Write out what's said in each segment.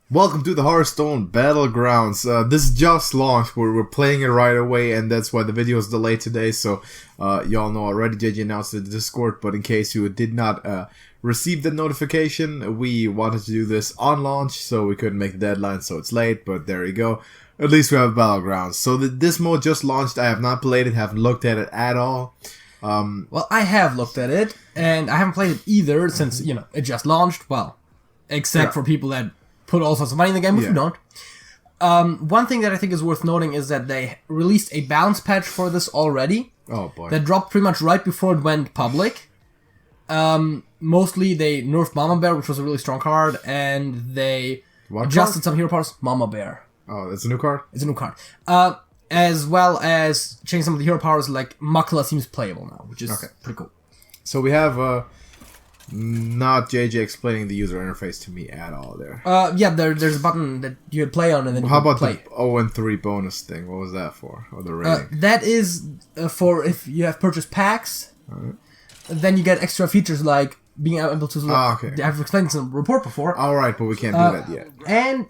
Welcome to the Hearthstone Battlegrounds. This just launched. We're playing it right away, and that's why the video is delayed today. So, y'all know already, JJ announced it in the Discord, but in case you did not receive the notification, we wanted to do this on launch, so we couldn't make the deadline, so it's late, but there you go. At least we have Battlegrounds. So, this mode just launched. I have not played it, haven't looked at it at all. Well, I have looked at it, and I haven't played it either since, you know, it just launched. Well, except for people that put all sorts of money in the game, which we don't. One thing that I think is worth noting is that they released a balance patch for this already. Oh boy. That dropped pretty much right before it went public. Mostly they nerfed Mama Bear, which was a really strong card, and they adjusted some hero powers. Mama Bear. Oh, it's a new card? It's a new card. As well as changing some of the hero powers, like Makla seems playable now, which is pretty cool. So we have not JJ explaining the user interface to me at all there. Yeah, there's a button that you could play on, and then you How can about play. the 0-3 bonus thing? What was that for? Or the rating? That is for if you have purchased packs, then you get extra features like being able to... I've explained this in the report before. Alright, but we can't do that yet. And...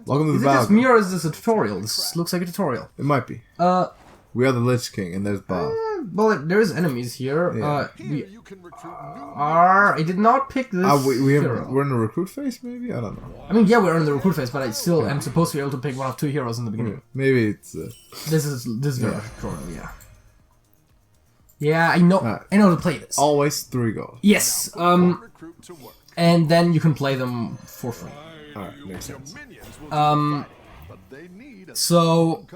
Welcome to the Is it just me or is this a tutorial? This looks like a tutorial. It might be. We are the Lich King, and there's Bob. Well, there is enemies here. I did not pick this hero. We're in the recruit phase, maybe? I don't know. I mean, yeah, we're in the recruit phase, but I still am supposed to be able to pick one of two heroes in the beginning. Maybe it's... This is very tutorial, yeah. Yeah, I know how to play this. Always 3 goals. Yes, and then you can play them for free. Alright, makes sense. So,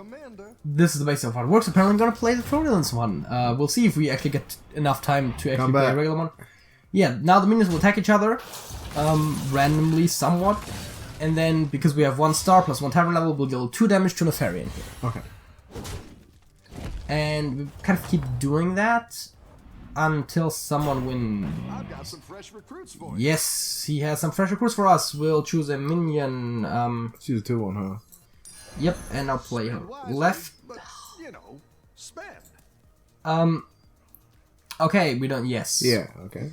this is the basic of how it works. Apparently I'm going to play the tutorial in this one. We'll see if we actually get enough time to actually play a regular one. Yeah, now the minions will attack each other, randomly somewhat. And then, because we have 1 star plus 1 tavern level, we'll deal 2 damage to Nefarian here. Okay. And we kind of keep doing that until someone wins. I've got some fresh recruits for you. Yes, he has some fresh recruits for us. We'll choose a minion. Choose a 2-1, huh? Yep, and I'll play her left. But, you know, spend. Okay, we don't. Yes. Yeah. Okay.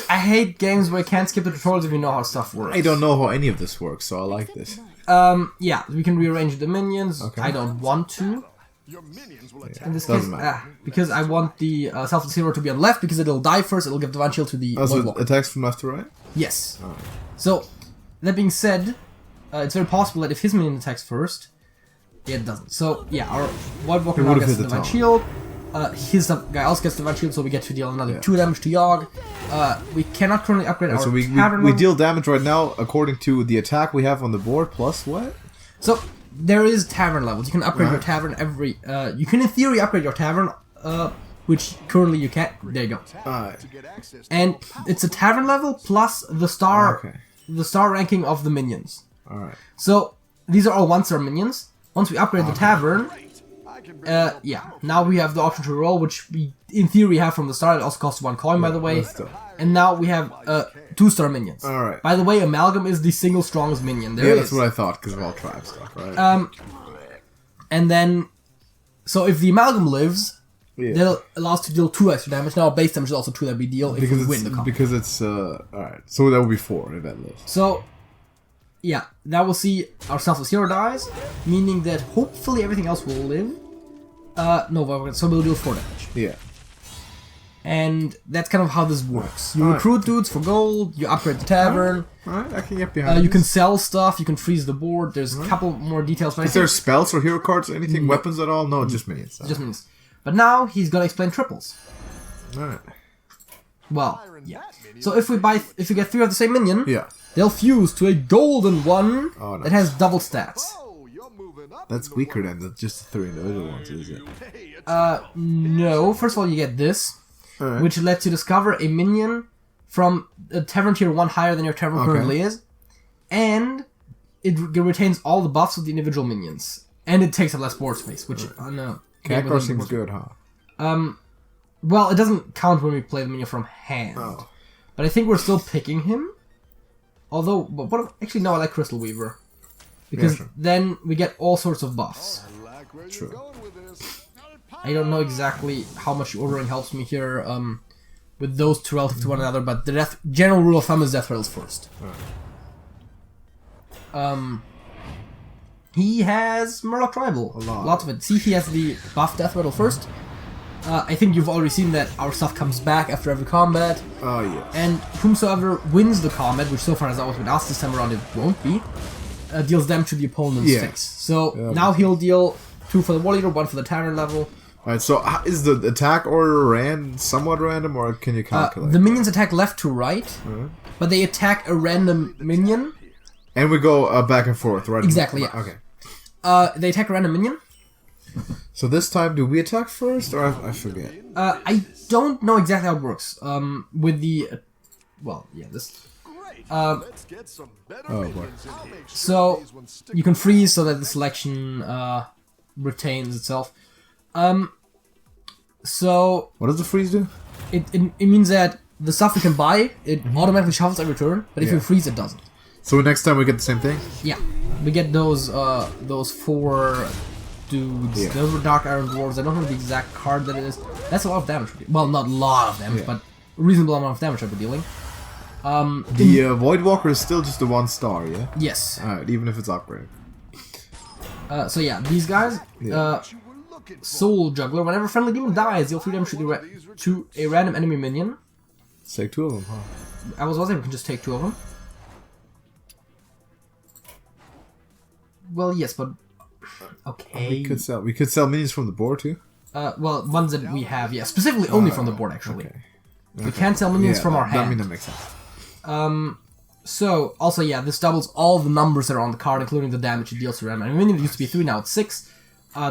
I hate games where you can't skip the tutorials if you know how stuff works. I don't know how any of this works, so I like this. Yeah, we can rearrange the minions. Okay. I don't want to. Your minions will attack. In this case, because I want the selfless hero to be on left because it'll die first. It'll give divine shield to the. So it attacks from left to right. Yes. Right. So that being said, it's very possible that if his minion attacks first, it doesn't. So yeah, our White Walker now gets the divine shield. His guy else gets the divine shield, so we get to deal another 2 damage to Yogg. We cannot currently upgrade our tavern. We deal damage right now according to the attack we have on the board plus what? So there is tavern levels. You can upgrade your tavern every. You can in theory upgrade your tavern, which currently you can't. There you go. And it's a tavern level plus the star, the star ranking of the minions. All right. So these are all 1-star minions. Once we upgrade the tavern, yeah, now we have the option to roll, which we in theory have from the start. It also costs 1 coin, by the way. And now we have 2-star minions. All right. By the way, Amalgam is the single strongest minion. There that's what I thought because of all tribe stuff, right? And then, so if the Amalgam lives, they'll allow us to deal 2 extra damage. Now base damage is also 2 that we deal if we win the combat. Because it's all right. So that would be 4 if that lives. So. Yeah, now we'll see our selfless hero dies, meaning that hopefully everything else will live. So we'll deal 4 damage. Yeah. And that's kind of how this works. You recruit dudes for gold, you upgrade the tavern. Alright, I can get behind you can sell stuff, you can freeze the board, there's a couple more details. Is there spells or hero cards or anything? Weapons at all? No, just minions. Just minions. But now he's gonna explain triples. Alright. Well, yeah. So if we get 3 of the same minion, they'll fuse to a golden one that has double stats. That's weaker than just the 3 individual ones, is it? No. First of all, you get this, which lets you discover a minion from a tavern tier 1 higher than your tavern currently is, and it retains all the buffs of the individual minions, and it takes up less board space, which no. Cacro seems good, huh? Well, it doesn't count when we play the minion from hand. But I think we're still picking him. Although, actually, no, I like Crystal Weaver. Because then we get all sorts of buffs. True. I don't know exactly how much ordering helps me here with those 2 relative to one another, but the general rule of thumb is death rails first. He has Murloc Tribal. Lots of it. See, he has the buff Death Rattle first. I think you've already seen that our stuff comes back after every combat. Oh, yes. And whomsoever wins the combat, which so far has always been us, this time around it won't be, deals damage to the opponent's face. So now he'll deal 2 for the War Leader, 1 for the Tavern level. Alright, so is the attack order somewhat random, or can you calculate? The minions attack left to right, but they attack a random minion. And we go back and forth, right? Exactly, yeah. Okay. They attack a random minion. So this time, do we attack first, or I forget? I don't know exactly how it works. With the... well, yeah, this... Let's get some better minions. So, you can freeze so that the selection retains itself. So... What does the freeze do? It means that the stuff we can buy, it automatically shuffles every turn, but if you freeze, it doesn't. So next time we get the same thing? Yeah. We get those 4 dudes. Those were Dark Iron Dwarves. I don't know the exact card that it is. That's a lot of damage. Well, not a lot of damage, but a reasonable amount of damage I've been dealing. The Void Walker is still just a 1 star, yeah? Yes. Alright, even if it's upgraded. So yeah, these guys, Soul Juggler, whenever friendly demon dies, deal 3 damage to a random enemy minion. Let's take 2 of them, huh? I was wondering if we can just take 2 of them. Well, yes, but... okay. We could sell minions from the board, too? Well, ones that we have, yeah. Specifically only from the board, actually. Okay. We can't sell minions from our hand. That makes sense. So, also, yeah, this doubles all the numbers that are on the card, including the damage it deals to random enemy minion. It used to be 3, now it's 6.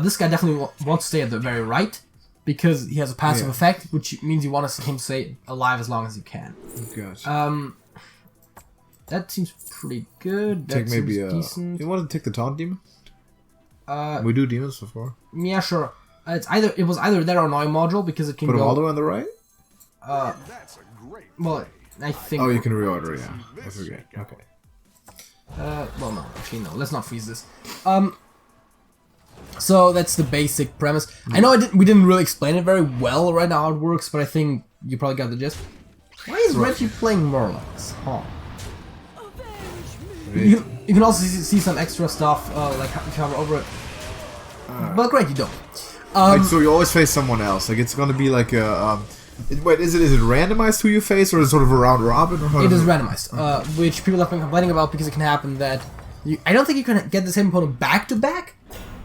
This guy definitely wants to stay at the very right, because he has a passive effect, which means you want him to stay alive as long as you can. Gotcha. That seems pretty good. That take maybe decent. You want to take the taunt demon? We do demons before. Yeah, sure. It was either there or annoying module because it can put go. them all the way on the right. That's a great. Well, I think. Oh, you can reorder, yeah. I forget. Okay. Well, no, actually, no. Let's not freeze this. So that's the basic premise. I know we didn't really explain it very well right now how it works, but I think you probably got the gist. Why is Reggie playing Murlocs? Huh. You can also see some extra stuff, like if you hover over it. But great, you don't. Right, so you always face someone else. Like it's gonna be like a. Wait, is it randomized who you face, or is it sort of a round robin? Or it is randomized, which people have been complaining about because it can happen that I don't think you can get the same opponent back to back,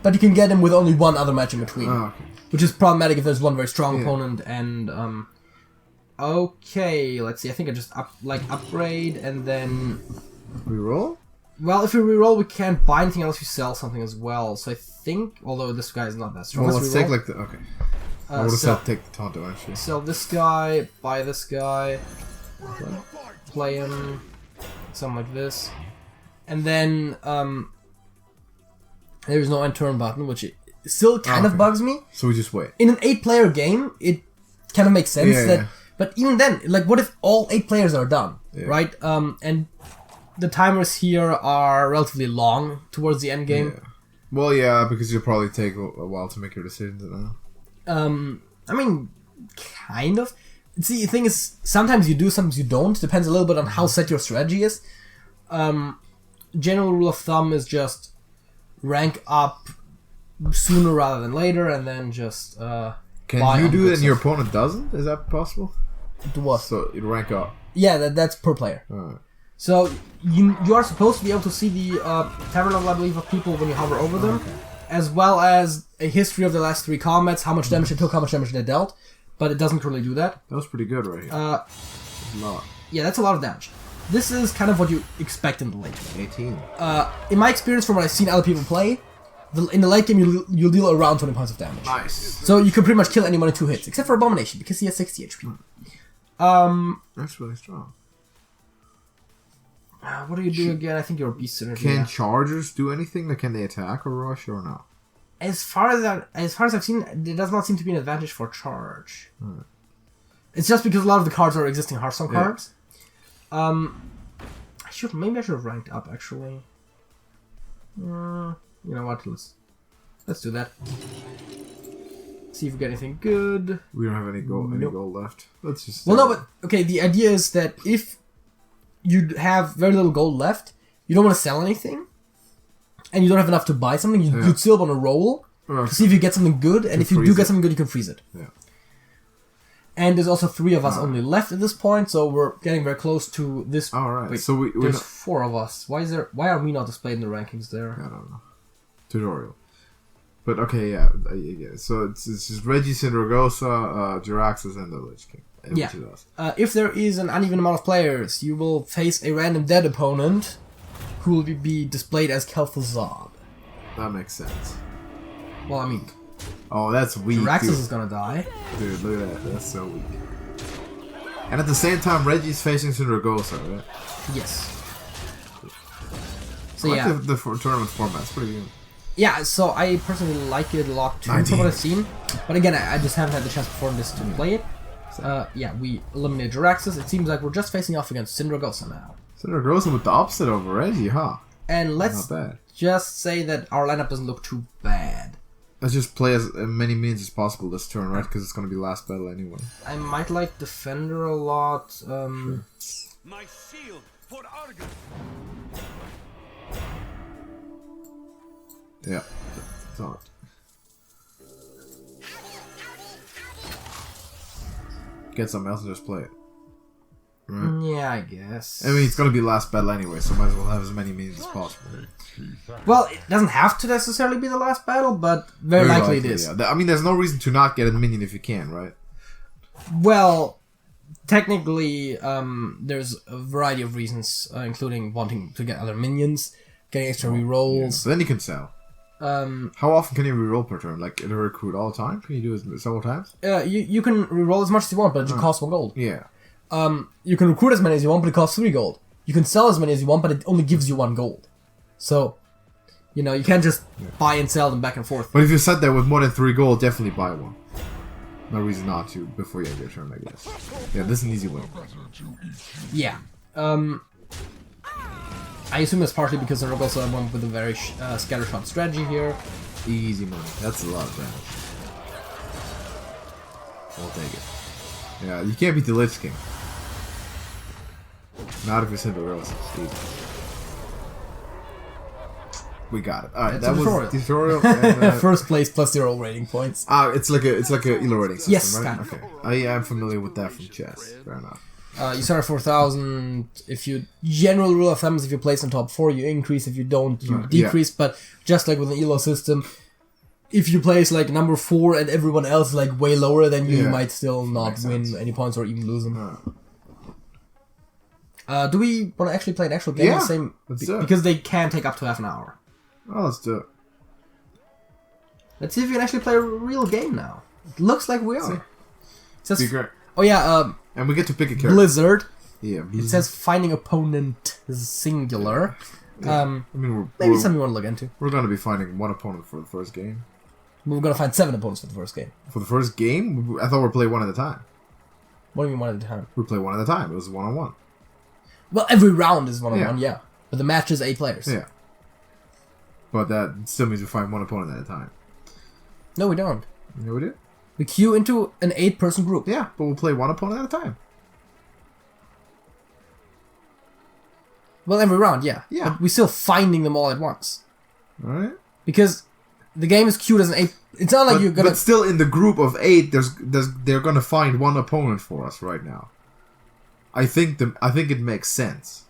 but you can get him with only one other match in between, which is problematic if there's one very strong opponent. And okay, let's see. I think I just upgrade and then reroll. Well, if we reroll, we can't buy anything unless we sell something as well. So I think, although this guy is not that strong. Well, let's take like the okay. I would have said take the Tonto actually. Sell this guy, buy this guy, play him, something like this, and then there's no end turn button, which still kind of bugs me. So we just wait. In an 8-player game, it kind of makes sense but even then, like, what if all 8 players are done, right? And the timers here are relatively long towards the end game. Yeah. Well, yeah, because you'll probably take a while to make your decisions now. I mean, kind of. See, the thing is, sometimes you do, sometimes you don't. Depends a little bit on how set your strategy is. General rule of thumb is just rank up sooner rather than later, and then just Can you do it and your opponent doesn't? Is that possible? Do what? So you rank up. Yeah, that's per player. Alright. So you are supposed to be able to see the tavern level, I believe, of people when you hover over them, as well as a history of the last 3 combats, how much damage they took, how much damage they dealt, but it doesn't currently do that. That was pretty good right here. That's a lot. Yeah, that's a lot of damage. This is kind of what you expect in the late game. 18. In my experience, from what I've seen other people play, in the late game you'll deal around 20 points of damage. Nice. So you can pretty much kill anyone in 2 hits, except for Abomination, because he has 60 HP. That's really strong. What do you do again? I think you're a beast synergy. Can chargers do anything? Like, can they attack or rush or not? As far as I've seen, there does not seem to be an advantage for charge. It's just because a lot of the cards are existing Hearthstone cards. Maybe I should have ranked up actually. You know what? Let's do that. See if we get anything good. We don't have any gold. Any gold left. Let's just. Well, no, but okay. The idea is that if you have very little gold left, you don't want to sell anything and you don't have enough to buy something, you'd still want to roll to see if you get something good, and if you do get something good, you can freeze it. Yeah. And there's also 3 of us only left at this point, so we're getting very close to this. Alright, Wait, so there's 4 of us. Why are we not displayed in the rankings there? I don't know. Tutorial. But okay, yeah. So it's just Reggie, Syndragosa, Jiraxis, and the Lich King. Yeah. If there is an uneven amount of players, you will face a random dead opponent who will be displayed as Kel'Thuzad. That makes sense. Well, I mean... Oh, that's weak. Jiraxis is gonna die. Dude, look at that. That's so weak. And at the same time, Reggie's facing Syndragosa, right? Yes. So I yeah. like the tournament format's pretty good. Yeah, so I personally like it a lot too, from what I've seen. But again, I just haven't had the chance before this to play it. Yeah, we eliminated Jiraxis. It seems like we're just facing off against Syndragosa now. Syndragosa with the opposite over Reggie, huh? And let's just say that our lineup doesn't look too bad. Let's just play as many minions as possible this turn, right? Because it's going to be last battle anyway. I might like Defender a lot. Sure. My shield for Argus. Yeah. Thought. Get something else and just play it. Right? Yeah, I guess. I mean, it's going to be last battle anyway, so might as well have as many minions as possible. Well, it doesn't have to necessarily be the last battle, but very likely it is. Yeah. I mean, there's no reason to not get a minion if you can, right? Well, technically, there's a variety of reasons, including wanting to get other minions, getting extra rerolls. Yeah. So then you can sell. How often can you reroll per turn? Like, in a recruit all the time? Can you do it several times? You can reroll as much as you want, but it costs 1 gold. Yeah. You can recruit as many as you want, but it costs 3 gold. You can sell as many as you want, but it only gives you 1 gold. So, you know, you can't just buy and sell them back and forth. But if you sat there with more than 3 gold, definitely buy one. No reason not to before you end your turn, I guess. Yeah, this is an easy win. Yeah. I assume that's partly because they're also one with a very scattershot strategy here. Easy money. That's a lot of damage. I'll take it. Yeah, you can't beat the Lich King. Not if you're Cinderella. We got it. Alright, that was tutorial. And, First place plus 0 rating points. It's like a elo rating system, yes, right? kind of. Okay. I am familiar with that from chess. Fair enough. You start at 4,000. If you general rule of thumb is if you place on top 4, you increase. If you don't, you decrease. Yeah. But just like with an elo system, if you place like number 4 and everyone else is like way lower than you, you might still not win any points or even lose them. Do we want to actually play an actual game? The same because they can take up to half an hour. Oh, let's do it. Let's see if we can actually play a real game now. It looks like we are. It says, great. Oh yeah, and we get to pick a character. Blizzard. Yeah, Blizzard. It says finding opponent singular. Yeah. I mean, maybe something you want to look into. We're going to be finding 1 opponent for the first game. We're going to find 7 opponents for the first game. For the first game? I thought we'd play 1 at a time. What do you mean 1 at a time? We play 1 at a time. It was 1-on-1. Well, every round is 1-on-1, yeah. But the match is 8 players. Yeah. But that still means we find 1 opponent at a time. No, we don't. Yeah, we do? We queue into an 8-person group. Yeah, but we'll play 1 opponent at a time. Well, every round, yeah. Yeah. But we're still finding them all at once. Alright. Because the game is queued as an 8... It's not like you're gonna... But still, in the group of 8, they're gonna find 1 opponent for us right now. I think it makes sense.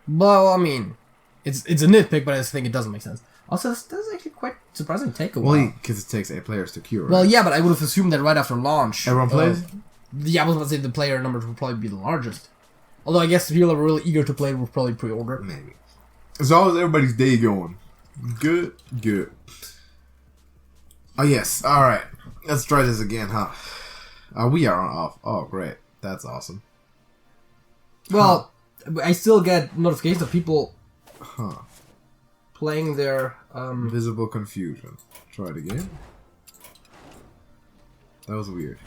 Well, I mean... It's a nitpick, but I just think it doesn't make sense. Also, this is actually quite surprising to take a while. Well, because it takes 8 players to queue, right? Well, yeah, but I would have assumed that right after launch... Everyone plays? Yeah, I was about to say the player numbers would probably be the largest. Although I guess the people that were really eager to play will probably pre-order. Maybe. As long as everybody's day going. Good. Oh, yes. Alright. Let's try this again, huh? We are on off. Oh, great. That's awesome. Well, I still get notifications of people... Huh. Playing their... Visible confusion. Try it again. That was weird.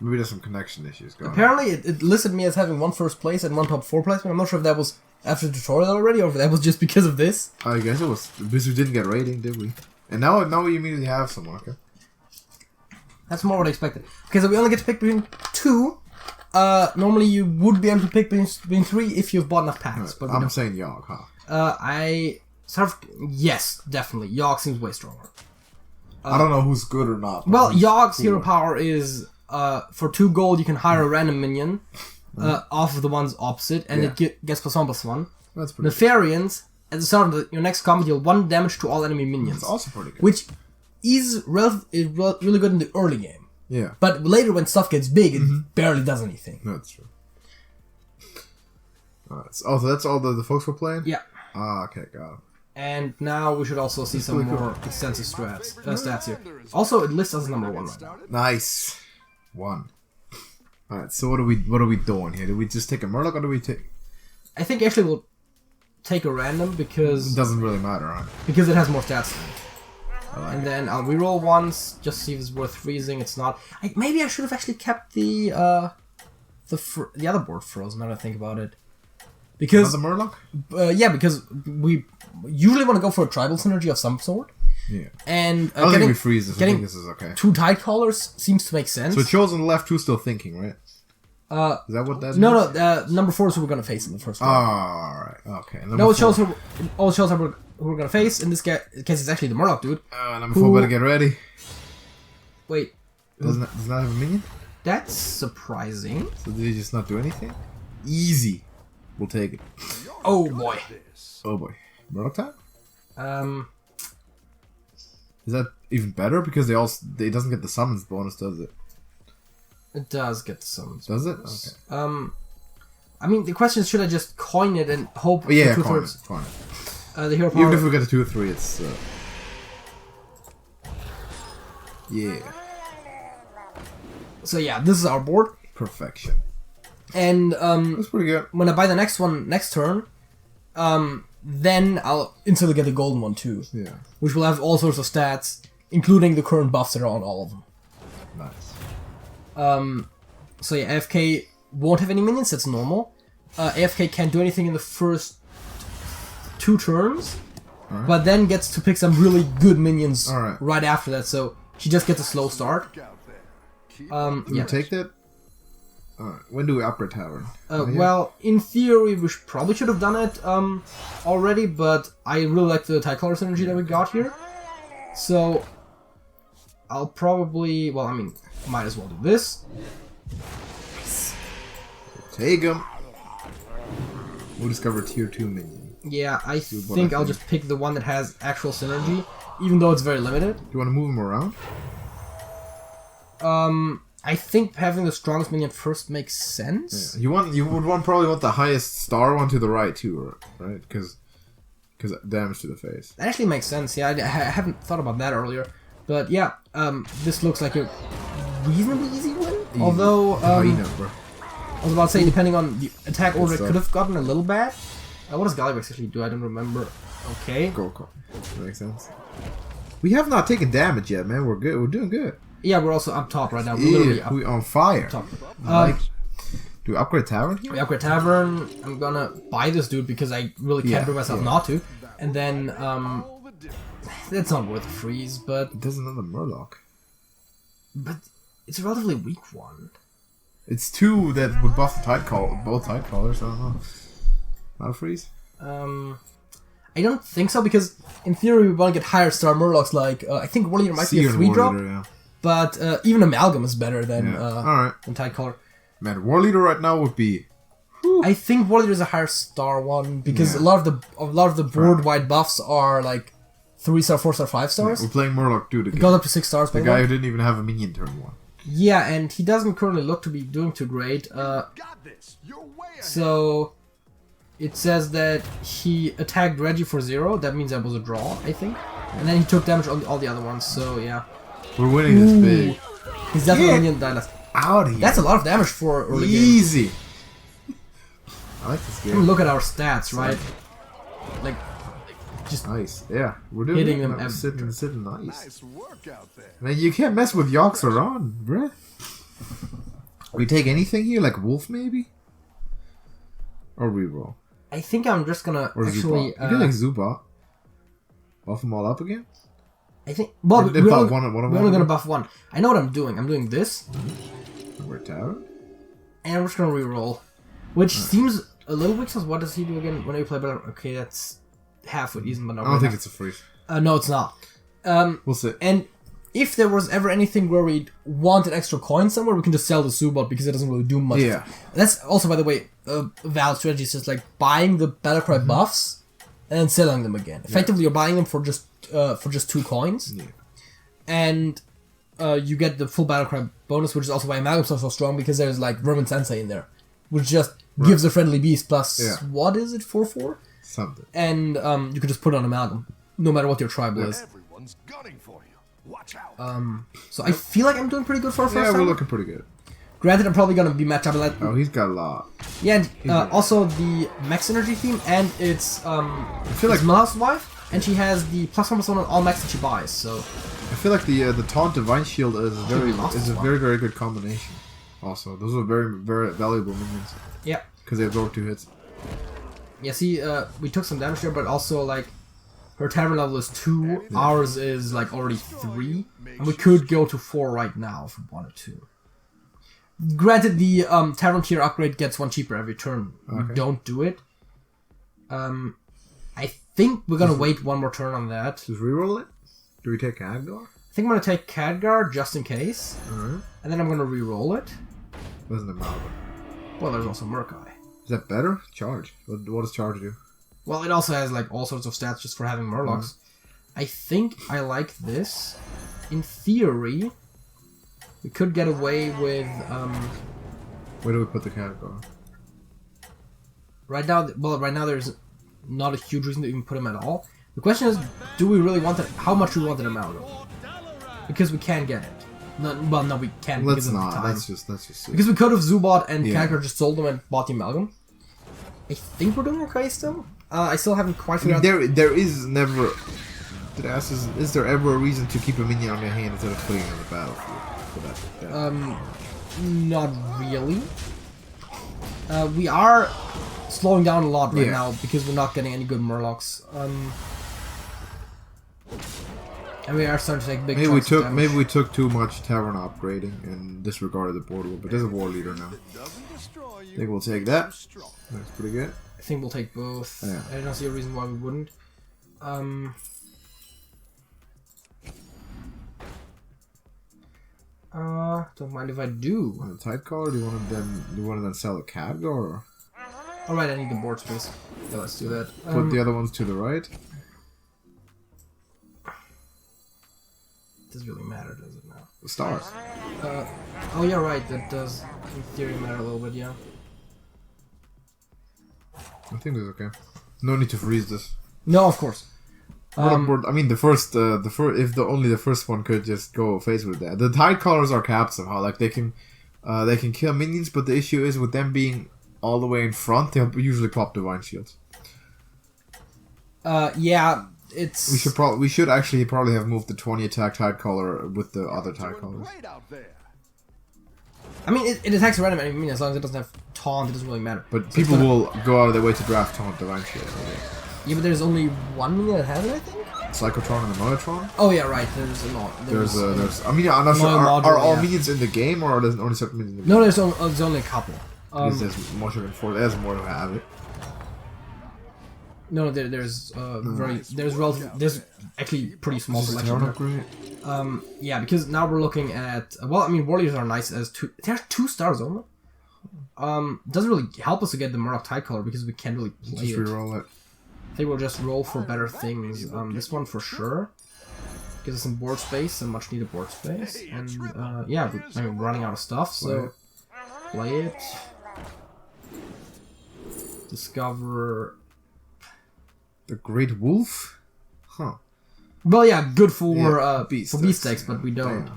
Maybe there's some connection issues going on. Apparently, it listed me as having 1 first place and 1 top 4 placement. I'm not sure if that was after the tutorial already, or if that was just because of this. I guess it was because we didn't get rating, did we? And now we immediately have someone, okay? That's more what I expected. Okay, so we only get to pick between 2. Normally you would be able to pick between 3 if you've bought enough packs. Right. But I'm saying Yogg, huh? Yes, definitely. Yogg seems way stronger. I don't know who's good or not. Well, Yogg's hero power is for 2 gold you can hire a random minion off of the ones opposite, and it gets +1/+1. That's pretty Nefarians, at the start of your next combat, deal 1 damage to all enemy minions. That's also pretty good. Which is really good in the early game. Yeah. But later when stuff gets big, it barely does anything. No, that's true. Alright, so that's all the folks were playing? Yeah. Ah, okay, got it. And now we should also see some more extensive stats here. Also, it lists us as number 1 right now. Nice. 1. Alright, so what are we doing here? Do we just take a Murloc or do we take... I think actually we'll take a random because... It doesn't really matter, huh? Because it has more stats. And then I'll reroll once, just to see if it's worth freezing. It's not. Maybe I should have actually kept the other board frozen, now that I think about it. Because... Another Murloc? Yeah, because we usually want to go for a tribal synergy of some sort. Yeah. And I think we freeze this. I think this is okay. 2 tide callers seems to make sense. So Chosen on the left, who's still thinking, right? Is that what that no, means? No, number 4 is who we're going to face in the first round. Alright, okay. No, it shows who we're going to face. In this case, it's actually the Murloc dude. Number 4 better get ready. Wait. Does not have a minion? That's surprising. So did he just not do anything? Easy. We'll take it. Oh boy. Oh boy. Murloc time? Is that even better? Because it doesn't get the summons bonus, does it? It does get the summons. Does it? Okay. I mean, the question is, should I just coin it and hope for 2/3? Coin it. The hero power... Even if we get a 2 or 3, it's... Yeah. So yeah, this is our board. Perfection. And that's pretty good. When I buy the next one next turn, then I'll instantly get the golden one too. Yeah. Which will have all sorts of stats, including the current buffs that are on all of them. Nice. So yeah, AFK won't have any minions, that's normal. AFK can't do anything in the first 2 turns, but then gets to pick some really good minions right after that, so she just gets a slow start. You take that? Alright, when do we upgrade Tavern? Well, in theory, we probably should have done it already, but I really like the Tide-Caller synergy that we got here. So, I'll probably... Well, I mean, might as well do this. Take him. We'll discover tier 2 minion. Yeah, I think I'll just pick the one that has actual synergy, even though it's very limited. Do you want to move him around? I think having the strongest minion first makes sense. Yeah. You would probably want the highest star one to the right too, right? Because damage to the face. That actually makes sense. Yeah, I haven't thought about that earlier, but yeah, this looks like a reasonably easy win. Easy. Although I was about to say, depending on the attack order, it could have gotten a little bad. What does Gallivex actually do? I don't remember. Okay. Go. That makes sense. We have not taken damage yet, man. We're good. We're doing good. Yeah, we're also up top right now. We're literally up. We're on fire. Top. Do we upgrade Tavern here? We upgrade Tavern. I'm gonna buy this dude because I really can't bring myself not to. And then, that's not worth a freeze, but... It does another Murloc. But it's a relatively weak one. It's 2 that would buff the both Tide Callers, I don't know. Not a freeze? I don't think so, because in theory we want to get higher star Murlocs, like, I think Warleader might be a 3-drop. Yeah. But even Amalgam is better than Tide Caller. Man, Warleader right now would be... Whew. I think Warleader is a higher star one, because a lot of the board-wide buffs are like 3-star, 4-star, 5-stars. Yeah, we're playing Murloc dude again. It goes up to 6 stars. The guy who didn't even have a minion turn 1. Yeah, and he doesn't currently look to be doing too great. So it says that he attacked Reggie for 0. That means that was a draw, I think. And then he took damage on all the other ones. So yeah, we're winning this big. He's definitely minion die last. Out of here. That's a lot of damage for early game. Easy. I like this game. Look at our stats, right? Like, just nice. Yeah, we're doing hitting them. Sitting nice. Nice work out there. Man, you can't mess with Yogg's around, bruh. We take anything here, like Wolf maybe, or reroll. I think I'm just gonna actually. You can like Zubat. Buff them all up again. I think. Well, we're only gonna buff 1. I know what I'm doing. I'm doing this. We're tower. And I'm just gonna reroll, which seems a little weak. So what does he do again when we play better? Okay, that's half with Eason, but not I don't think it's a freeze. No, it's not. We'll see. And if there was ever anything where we wanted extra coins somewhere, we can just sell the Zubot because it doesn't really do much. Yeah. That's also, by the way, Valve strategy is just like buying the Battlecry buffs and then selling them again. Effectively, you're buying them for just 2 coins. Yeah. And you get the full Battlecry bonus, which is also why Amalgam's are so strong, because there's like Vermin Sensei in there, which just gives a friendly beast plus, what is it, 4/4? Something. And you can just put on Amalgam, no matter what your tribal is. Everyone's gunning for you. Watch out. So I feel like I'm doing pretty good for a first time. Yeah, we're looking pretty good. Granted, I'm probably gonna be matched up with that. Oh, he's got a lot. Yeah, and also the Max Energy theme, and it's I feel like Milhouse's wife, and she has the +1/+1 on all Max that she buys. So I feel like the Taunt Divine Shield is a very good combination. Also, those are very valuable minions. Yeah. Because they absorb 2 hits. Yeah. See, we took some damage there, but also like her tavern level is 2, ours is like already 3, and we could go to 4 right now if we wanted to. Granted, the tavern tier upgrade gets 1 cheaper every turn. Okay. We don't do it. I think we're gonna wait 1 more turn on that. Just reroll it? Do we take Khadgar? I think I'm gonna take Khadgar just in case. And then I'm gonna reroll it. Doesn't it matter? Well, there's also Murkai. Is that better? Charge. What does charge do? Well, it also has like all sorts of stats just for having Murlocs. I think I like this. In theory, we could get away with. Where do we put the Khadgar? Right now there's not a huge reason to even put him at all. The question is, do we really want it? How much do we want an Amalgam? Because we can get it. No, we can't. Let's not. Let's just see. Because we could have Zubot and Khadgar just sold them and bought the Amalgam. I think we're doing okay still. I still haven't quite figured out. There is never. Did I ask, is there ever a reason to keep a minion on your hand instead of putting it on the battlefield? For that? Not really. We are slowing down a lot right now because we're not getting any good Murlocs. And we are starting to take big chunks of damage. Maybe we took too much tavern upgrading and disregarded the board, but there's a war leader now. I think we'll take that. That's pretty good. I think we'll take both. Yeah. I don't see a reason why we wouldn't. Don't mind if I do. On a tight call, or do you want to then sell a Khadgar? Or? Alright, I need the board space. Yeah, let's do that. Put the other ones to the right. Doesn't really matter, does it now? The stars. Oh yeah, right. That does in theory matter a little bit, yeah. I think that's okay. No need to freeze this. No, of course. I mean, if only the first one could just go face with that. The tide callers are capped somehow. Like they can kill minions, but the issue is with them being all the way in front, they'll usually pop divine shields. Yeah, it's. We should actually probably have moved the 20 attack tide caller with the other tide callers. I mean, it attacks random enemy as long as it doesn't have taunt. It doesn't really matter. But people will go out of their way to draft taunt divine shield. Yeah, but there's only one minion that has it, I think? Psychotron and the Monotron? Oh yeah, right, there's a lot. There's I mean, I'm not sure, are all minions in the game, or are there only certain minions in the game? No, there's only a couple. There's more than 4, there's more to have it. No, there's actually pretty small selection. Yeah, because now we're looking at, well, I mean, warriors are nice as 2, there's 2 stars only. Doesn't really help us to get the Murloc Tide Color because we can't really play just reroll it. I think we'll just roll for better things. This one for sure gives us some board space, some much needed board space, and yeah, we're running out of stuff, so play it. Discover the Great Wolf, huh? Well, yeah, good for beast decks, but we don't.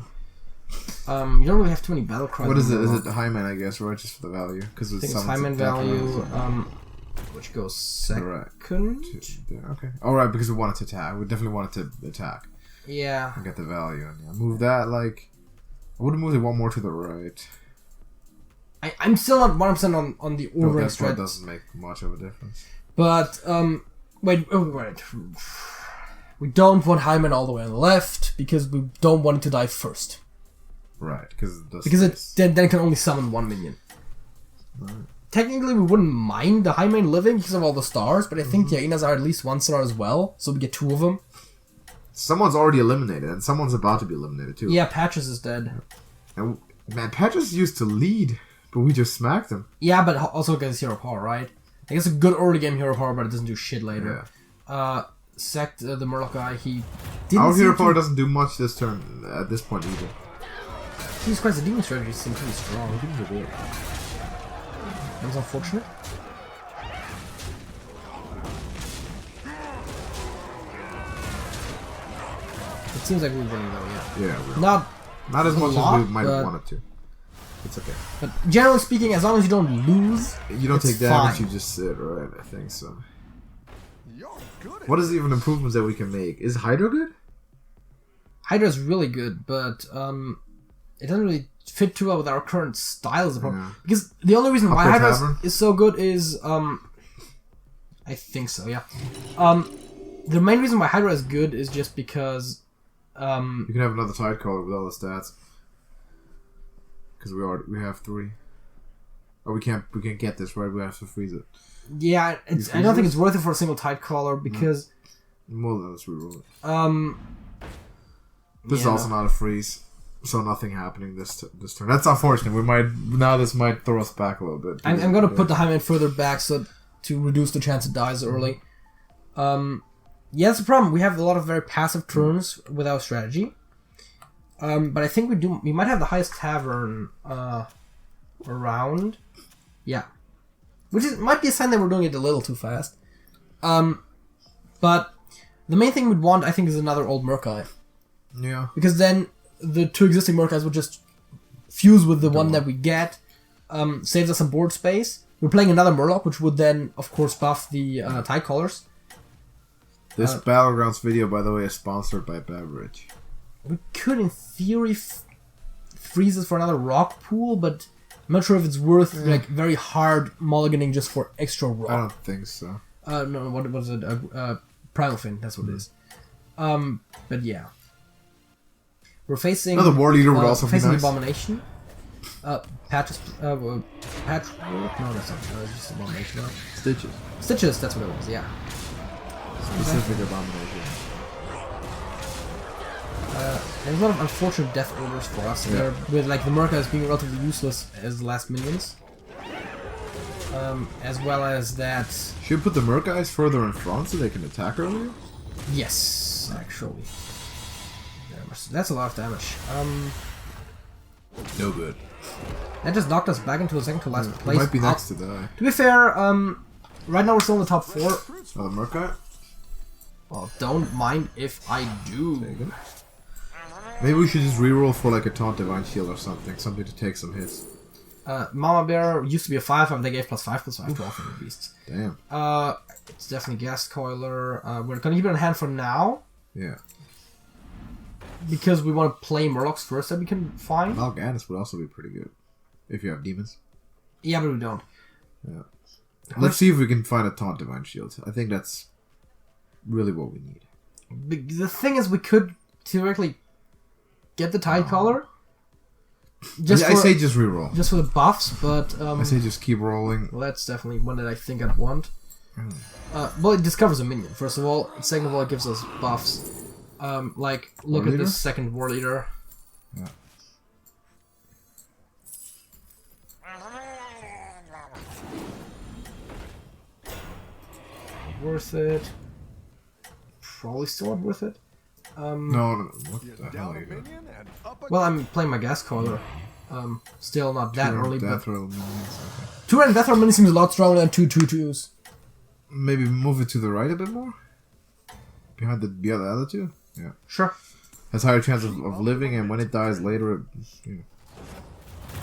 You don't really have too many battle cries. What is it? Is it Highman, I guess, right? Just for the value, because it's Highman value. Which goes second. Okay. Alright, because we wanted to attack. We definitely wanted to attack. Yeah. And get the value. And move that, like... I would have moved it 1 more to the right. I'm still not 100% on the ordering strat. That doesn't make much of a difference. But, wait. We don't want Hyman all the way on the left, because we don't want it to die first. Right, because it then can only summon 1 minion. Right. technically we wouldn't mind the high main living because of all the stars, but I think the hyenas are at least 1 star as well, so we get 2 of them. Someone's already eliminated, and someone's about to be eliminated too. Yeah, Patches is dead. And man, Patches used to lead, but we just smacked him. Yeah, but also gets hero power, right? I guess a good early game hero power, but it doesn't do shit later. Yeah. Sect, the Murloc guy, he didn't. Our hero power doesn't do much this turn at this point either. Jesus Christ, the demon strategy seems pretty strong. Demons are good. That was unfortunate. It seems like we're winning though, yeah. Yeah, we're not as much as we might have wanted to. It's okay. But generally speaking, as long as you don't lose, you don't take damage, you just sit, right? I think so. What is even improvements that we can make? Is Hydra good? Hydra's really good, but it doesn't really fit too well with our current styles. Yeah. Because the only reason why Hydra is so good is I think so, yeah. The main reason why Hydra is good is just because you can have another tide caller with all the stats. Because we have 3. Or we can't get this, right? We have to freeze it. Yeah, I don't think it's worth it for a single tide caller because well, let's reroll it. This is also not a freeze, so nothing happening this turn. That's unfortunate. This might throw us back a little bit. I'm gonna put the Highman further back so to reduce the chance it dies early. Yeah, that's the problem. We have a lot of very passive turns without strategy. But I think we might have the highest tavern around. Yeah. Which might be a sign that we're doing it a little too fast. But the main thing we'd want, I think, is another old Murkai. Yeah. Because then the 2 existing Murkais would just fuse with the one that we get, saves us some board space. We're playing another Murloc, which would then, of course, buff the Tide Callers. This Battlegrounds video, by the way, is sponsored by Beverage. We could, in theory, freeze this for another rock pool, but I'm not sure if it's worth like very hard mulliganing just for extra rock. I don't think so. No, what was it? Primal Fin, that's what it is. But yeah. We're facing... Another War Leader would also be nice. Facing Abomination. Patches... No, that's not. It's just Abomination. No. Stitches. Stitches, that's what it was, yeah. Specific Abomination. There's a lot of unfortunate death orders for us there, with like the Murkas being relatively useless as the last minions. As well as that... Should we put the Murkais further in front so they can attack earlier? Yes, actually. That's a lot of damage. No good. That just knocked us back into a second to last place. Might be next to die. To be fair, right now we're still in the top 4. Oh, the Murkai? Well, don't mind if I do. Maybe we should just reroll for like a Taunt Divine Shield or something to take some hits. Mama Bear used to be a 5, they gave +5/+5 to all 3 beasts. Damn. It's definitely Gas Coiler. We're gonna keep it in hand for now. Yeah. Because we want to play Murlocs first that we can find. Mal'Ganis would also be pretty good. If you have demons. Yeah, but we don't. Yeah. Let's see if we can find a Taunt Divine Shield. I think that's really what we need. The thing is, we could theoretically get the Tide Caller. I say just reroll. Just for the buffs, but... I say just keep rolling. Well, that's definitely one that I think I'd want. Well, it discovers a minion, first of all. Second of all, it gives us buffs. Like, look at this second War Leader. Yeah. Worth it. Probably still not worth it. No. What the hell are you doing? Well, I'm playing my Gas Coiler. Still not that early, but... Death Rattle minions, okay. 2 random Death Rattle minions seems a lot stronger than 2 2/2s. Maybe move it to the right a bit more? Behind the other 2? Yeah. Sure. Has higher chance of living, and when it dies later,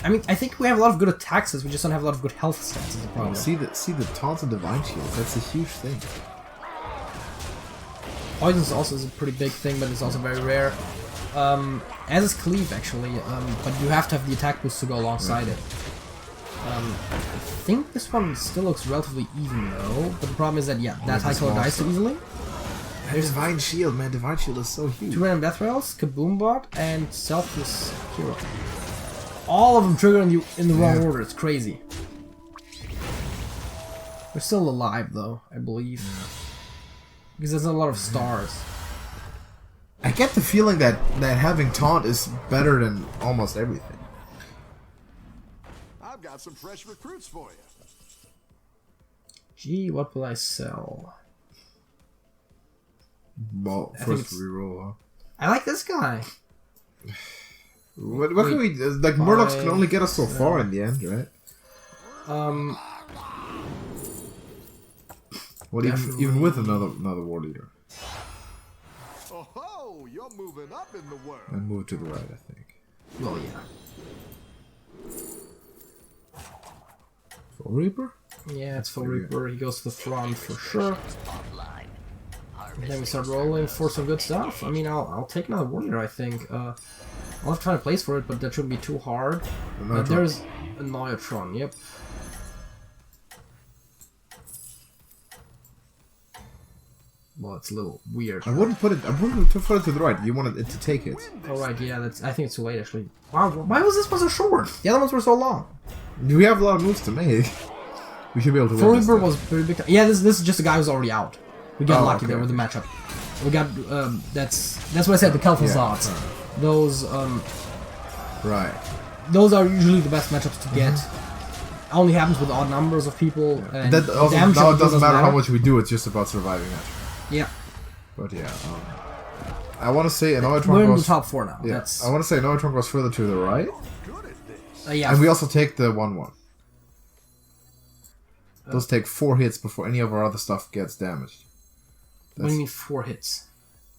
I mean, I think we have a lot of good attacks, we just don't have a lot of good health stats is the problem. See the taunts and divine shields. That's a huge thing. Poisons also is a pretty big thing, but it's also very rare. As is Cleave, actually, but you have to have the attack boost to go alongside it. I think this one still looks relatively even, though, but the problem is that, that high color dies so easily. There's Divine Shield, man. Divine Shield is so huge. 2 random Death Rattles, Kaboom Bot, and Selfless Hero. All of them trigger in the wrong order. It's crazy. We're still alive, though, I believe. Because there's a lot of stars. I get the feeling that having taunt is better than almost everything. I've got some fresh recruits for you. Gee, what will I sell? Well, first reroll, huh? I like this guy. What can we... Like, Murlocs can only get us so far in the end, right? What, even with another war leader? Oh, you're moving up in the world. And move to the right, I think. Well, yeah. Full Reaper? Yeah, it's Full Reaper. He goes to the front for sure. And then we start rolling for some good stuff. I mean, I'll take another warrior, I think. I'll have to find a place for it, but that shouldn't be too hard. There's a Neutron, yep. Well, it's a little weird. I wouldn't put it to the right. You wanted it to take it. Oh, right, yeah, I think it's too late, actually. Wow, why was this one so short? The other ones were so long. We have a lot of moves to make. We should be able to win. Reaper was pretty big. Yeah, this is just a guy who's already out. We got lucky there with the matchup. We got that's what I said. The Kelphus odds. Those right. Those are usually the best matchups to get. Only happens with odd numbers of people. Yeah. And that also now it doesn't matter how much we do. It's just about surviving it. Yeah. But yeah, I want to say an Neutron goes. We're in the top 4 now. Yeah. I want to say Neutron goes further to the right. Yeah. And we also take the 1/1. Those take 4 hits before any of our other stuff gets damaged. What do you mean 4 hits?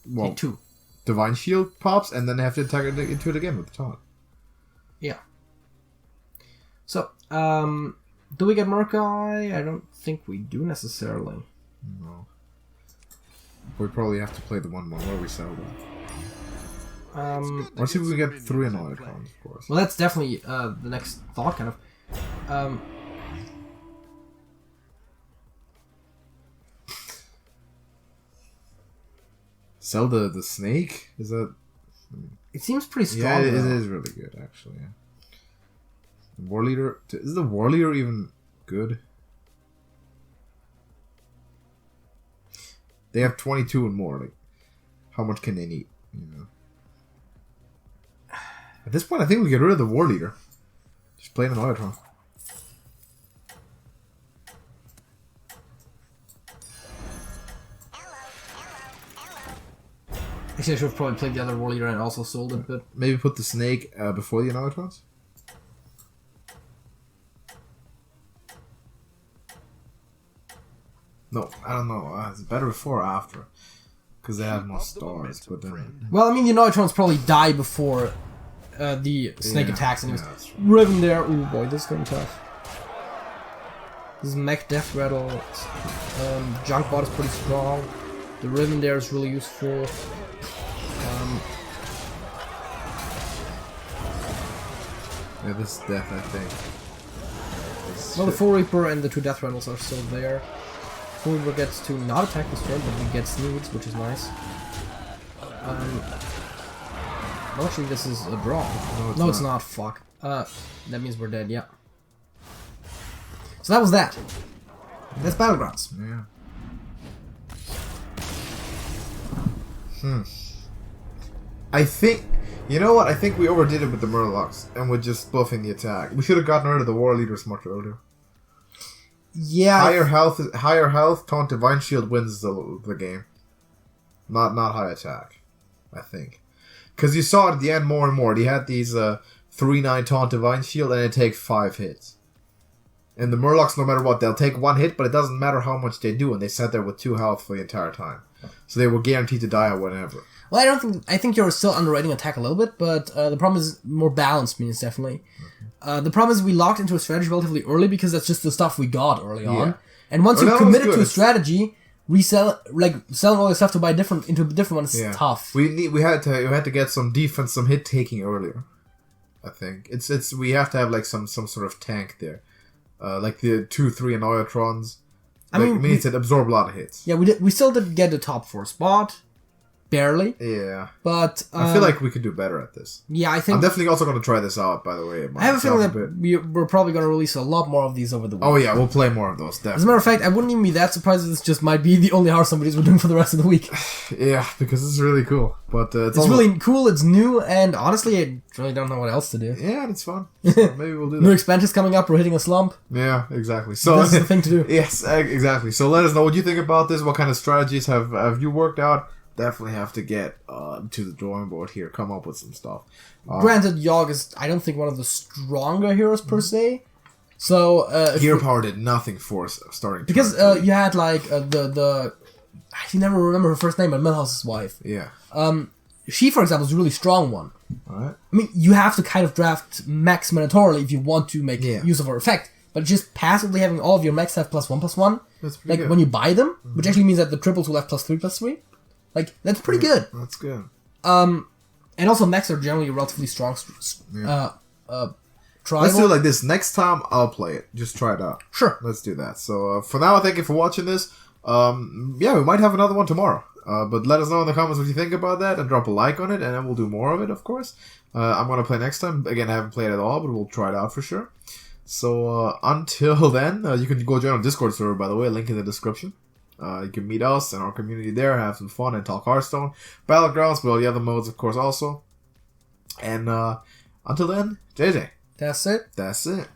Well, take 2. Divine Shield pops, and then they have to attack into it again with the taunt. Yeah. So, do we get Murkai? I don't think we do necessarily. No. We probably have to play the 1/1 where we sell them. Let's see if we get 3 another cons, of course. Well, that's definitely the next thought, kind of. Sell the snake? Is that... It seems pretty strong. Yeah, it is really good, actually. Yeah. The war leader... Is the war leader even good? They have 22 and more. Like, how much can they need? You know. At this point, I think we get rid of the war leader. Just play an Neutron. Actually, I should have probably played the other war leader and also sold it, but... Maybe put the snake before the Neutrons? No, I don't know. It's better before or after. Because they have more stars, but then... Well, I mean, the Neutrons probably die before the snake attacks anyways. Yeah, Riven there. Ooh, boy, this is going to be tough. This is Mech Death Rattle. Junkbot is pretty strong. The Riven there is really useful. Yeah, this is death, I think. Well, the Full Reaper and the 2 Death Rattles are still there. Full Reaper gets to not attack this turn, but he gets needs, which is nice. Well, actually, this is a draw. No, it's not. Fuck. That means we're dead, yeah. So that was that. That's Battlegrounds. Yeah. I think... You know what? I think we overdid it with the Murlocs, and we're just buffing the attack. We should have gotten rid of the war leaders much earlier. Yeah. Higher health, taunt Divine Shield wins the game. Not high attack, I think. Because you saw at the end more and more. He had these 3/9 taunt Divine Shield, and it takes 5 hits. And the Murlocs, no matter what, they'll take 1 hit, but it doesn't matter how much they do, and they sat there with 2 health for the entire time. So they were guaranteed to die or whatever. Well, I think you're still underrating attack a little bit, but the problem is more balanced means definitely. The problem is we locked into a strategy relatively early because that's just the stuff we got early on. And once you've committed to a strategy, selling all your stuff to buy into a different one is tough. We had to get some defense, some hit taking earlier. I think we have to have like some sort of tank there, like the 2/3 Neutrons. I mean, it absorb a lot of hits. Yeah, we still did get the top 4 spot. barely. Yeah. But I feel like we could do better at this. Yeah, I think... I'm definitely also going to try this out, by the way. I have a feeling that we're probably going to release a lot more of these over the week. Oh yeah, we'll play more of those, definitely. As a matter of fact, I wouldn't even be that surprised if this just might be the only Hearthstone videos we're doing for the rest of the week. Yeah, because this is really cool. But it's really cool, it's new, and honestly, I really don't know what else to do. Yeah, it's fun. So maybe we'll do that. New expansions coming up, we're hitting a slump. Yeah, exactly. So this is the thing to do. Yes, exactly. So let us know what you think about this. What kind of strategies have you worked out? Definitely have to get to the drawing board here. Come up with some stuff. Granted, Yogg is, I don't think, one of the stronger heroes per se. So hero power did nothing for starting. Because you had like the I can never remember her first name, but Milhouse's wife. Yeah. She, for example, is a really strong one. Alright. I mean, you have to kind of draft mechs mandatorily if you want to make use of her effect. But just passively having all of your mechs have +1/+1, that's pretty like good. when you buy them, which actually means that the triples will have +3/+3. Like, that's pretty good. That's good. And also mechs are generally a relatively strong tribal. Let's do it like this. Next time, I'll play it. Just try it out. Sure. Let's do that. So, for now, thank you for watching this. Yeah, we might have another one tomorrow. But let us know in the comments what you think about that, and drop a like on it, and then we'll do more of it, of course. I'm going to play next time. Again, I haven't played it at all, but we'll try it out for sure. So, until then, you can go join our Discord server, by the way, link in the description. You can meet us and our community there, have some fun, and talk Hearthstone Battlegrounds, but all the other modes, of course, also. And until then, JJ. That's it. That's it.